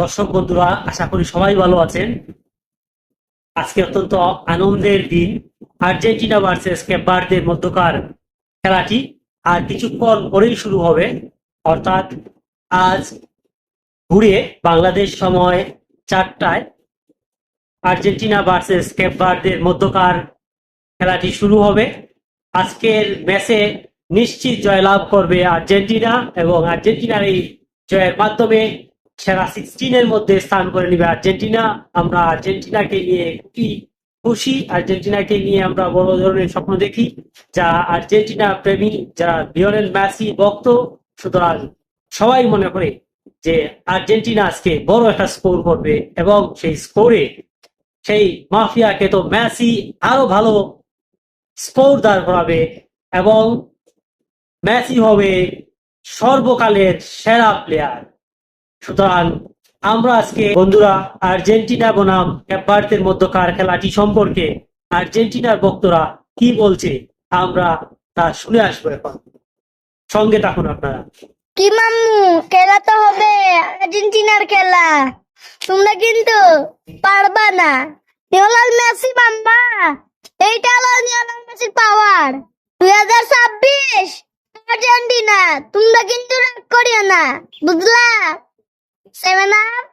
দর্শক বন্ধুরা, আশা করি সবাই ভালো আছেন। আজকে অত্যন্ত আনন্দের দিন। আর্জেন্টিনা ভার্সেস কেপ ভার্দের মধ্যকার খেলাটি আর কিছুক্ষণ পরেই শুরু হবে, অর্থাৎ আজ ঘুরে বাংলাদেশ সময় 4টায় আর্জেন্টিনা ভার্সেস কেপ ভার্দের মধ্যকার খেলাটি শুরু হবে। আজকের ম্যাচে নিশ্চিত জয়লাভ করবে আর্জেন্টিনা এবং আর্জেন্টিনার এই জয়ের মাধ্যমে সেরা 16-এর মধ্যে স্থান করে নেবে আর্জেন্টিনা। আমরা আর্জেন্টিনাকে নিয়ে খুবই খুশি, আর্জেন্টিনাকে নিয়ে আমরা বড় ধরনের স্বপ্ন দেখি। যা আর্জেন্টিনা প্রেমী, যারা লিওনেল মেসি ভক্ত, সুতরাং সবাই মনে করে যে আর্জেন্টিনা আজকে বড় একটা স্কোর করবে এবং সেই স্কোরে সেই মাফিয়াকে তো মেসি আরো ভালো স্কোর দাঁড় করাবে এবং মেসি হবে সর্বকালের সেরা প্লেয়ার। সুতরাং আমরা আজকে বন্ধুরা আর্জেন্টিনা বনাম কেপ ভার্দের মধ্যকার খেলাটি সম্পর্কে আর্জেন্টিনার ভক্তরা কি বলছে আমরা তা শুনে আসবো। এখন সঙ্গে থাকুন আপনারা। কি মাম্মু, খেলা তো হবে, আর্জেন্টিনার খেলা। তোমরা কিন্তু পারবা না। লিওনেল মেসি মাম্মা, এইটা হলো লিওনেল মেসির পাওয়ার। 2026 আর্জেন্টিনা, তোমরা কিন্তু রাগ করিও না, বুঝলা? 7 আপ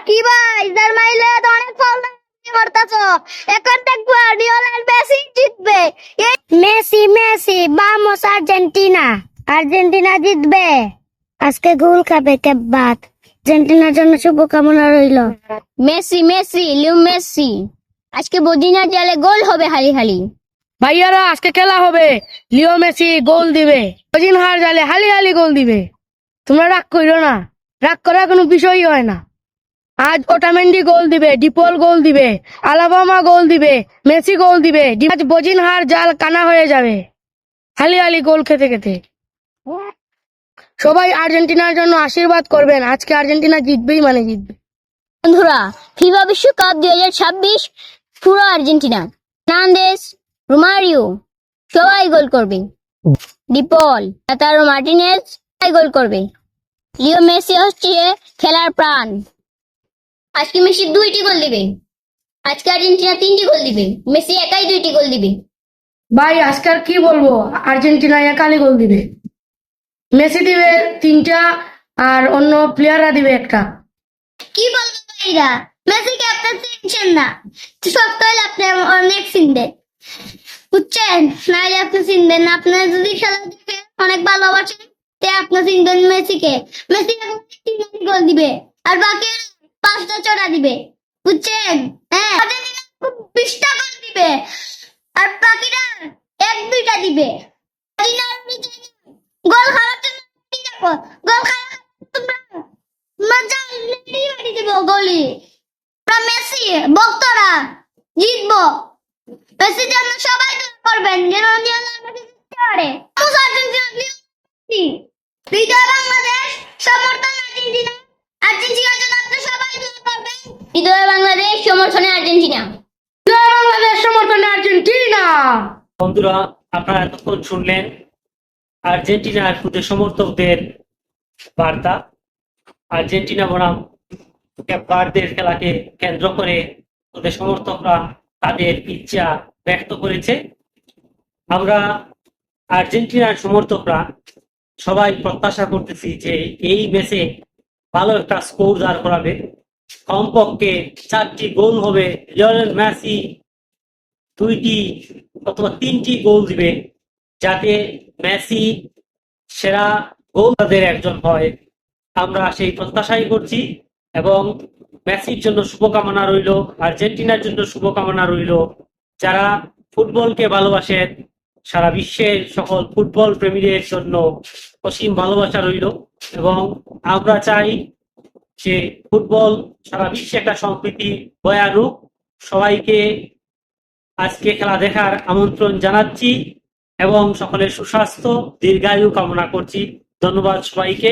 কি ভাই, যার মাইলে তো অনেক ফল করতেছো। এখন দেখবো লিওনেল মেসি জিতবে। Messi Messi vamos Argentina, Argentina জিতবে। আজকে গোল খাবে কেপ ভার্দ। আর্জেন্টিনার জন্য শুভকামনা রইল। মেসি মেসি লিও মেসি, আজকে বদিনার জালে গোল হবে হালি হালি। ভাইয়ারা, আজকে খেলা হবে, লিও মেসি গোল দিবে, হার জালে হালি হালি গোল দিবে। তোমরা রাগ কইরো না, রাগ করার কোনো বিষয়ই হয় না। আজ ওটামেন্ডি গোল দিবে, ডিপল গোল দিবে, আলাবামা গোল দিবে, মেসি গোল দিবে। আজ হার জাল কানা হয়ে যাবে হালি হালি গোল খেতে খেতে। সবাই আর্জেন্টিনার জন্য আশীর্বাদ করবেন। আজকে আর্জেন্টিনা জিতবেই মানে জিতবে। বন্ধুরা, ফিফা বিশ্বকাপ 2026 পুরো আর্জেন্টিনা। ফার্নান্দেজ, রোমারিও সবাই গোল করবে। ডিপল, লাউতারো মার্টিনেজ সবাই গোল করবে। লিও মেসি হচ্ছে খেলার প্রাণ। আজকে মেসি 2টি গোল দিবে। আজকে আর্জেন্টিনা 3টি গোল দিবে। মেসি একাই 2টি গোল দিবে। ভাই, আজকে আর কি বলবো, আর্জেন্টিনা একালি গোল দিবে। মেসি দিবে 3টা আর অন্য প্লেয়াররা দিবে 1টা। কি বলবো ভাইরা, মেসিকে আপনার চিনছেন না, শক্ত হলে আপনি অনেক চিনবেন, বুঝছেন? নাহলে আপনি চিনবেন না। আপনার যদি খেলা দেখে অনেক ভালোবাসেন, তে আপনি চিনবেন মেসিকে। মেসি এখন 3টি গোল দিবে আর বাকি 5টা চড়া দিবে, বুঝছেন? হ্যাঁ, আর্জেন্টিনা 20টা গোল দিবে আর বাকিরা 1-2টা দিবে। গোল খাওয়ার জন্য কি দেখো, গোল খাওয়া তোমরা মজা বাড়ি দেবো গলি। আমরা মেসি ভক্তরা জিতবো। মেসির জন্য সবাই দোয়া করবেন যেন লিওনেল মেসি জিততে পারে। বিজয় বাংলাদেশ, সমর্থন আর্জেন্টিনা। আর্জেন্টিনার জন্য আপনি সবাই দোয়া করবেন। বিজয় বাংলাদেশ, সমর্থনে আর্জেন্টিনা। জয় বাংলাদেশ, সমর্থনে আর্জেন্টিনা। বন্ধুরা, আপনারা এতক্ষণ শুনলেন আর্জেন্টিনার প্রতি সমর্থকদের বার্তা। আর্জেন্টিনা বনাম কেপ ভার্দের খেলাকে কেন্দ্র করে ওদের সমর্থকরা তাদের ইচ্ছা ব্যক্ত করেছে। আমরা আর্জেন্টিনার সমর্থকরা সবাই প্রত্যাশা করতেছি যে এই ম্যাচে ভালো একটা স্কোর দাঁড় করাবে। কমপক্ষে 4টি গোল হবে। লিওনেল মেসি 2টি অথবা 3টি গোল দিবে, যাতে মেসি সেরা গোলদারদের একজন হয়। আমরা সেই প্রত্যাশাই করছি এবং মেসির জন্য শুভকামনা রইল, আর্জেন্টিনার জন্য শুভকামনা রইল। যারা ফুটবলকে ভালোবাসেন, সারা বিশ্বের সকল ফুটবল প্রেমীদের জন্য অসীম ভালোবাসা রইল এবং আমরা চাই যে ফুটবল সারা বিশ্বে একটা সম্প্রীতি বয়ে আনুক। সবাইকে আজকে খেলা দেখার আমন্ত্রণ জানাচ্ছি এবং সকলের সুস্বাস্থ্য দীর্ঘায়ু কামনা করছি। ধন্যবাদ সবাইকে।